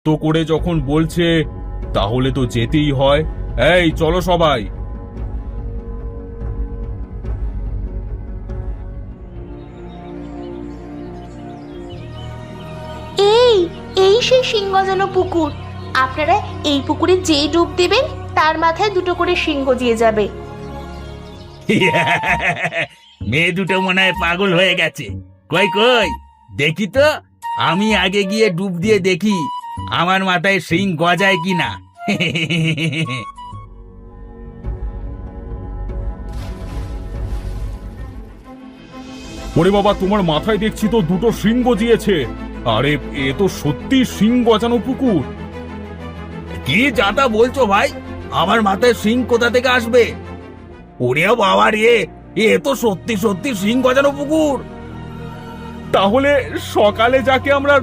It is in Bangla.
এত করে যখন বলছে তাহলে তো যেতেই হয়। এই চলো সবাই। এই এই সেই শিং গজানো পুকুর। আপনারা এই পুকুরে যেই ডুব দেবেন তার মাথায় দুটো করে শিং গজিয়ে যাবে। মেয়ে দুটো মনে হয় পাগল হয়ে গেছে। কই কই দেখি তো, আমি আগে গিয়ে ডুব দিয়ে দেখি আমার মাথায় শিং গজায় কিনা। ওরে বাবা, তোমার মাথায় দেখছি তো দুটো শিং গজিয়েছে। আরে এ তো সত্যি শিং গজানো পুকুর। কি যাতা বলছো ভাই? আমার মাথায় শিং কোথা থেকে আসবে? ওরে বাবা রে, এ তো সত্যি সত্যি শিং গজানো পুকুর। তাহলে সকালে যাকে আমরা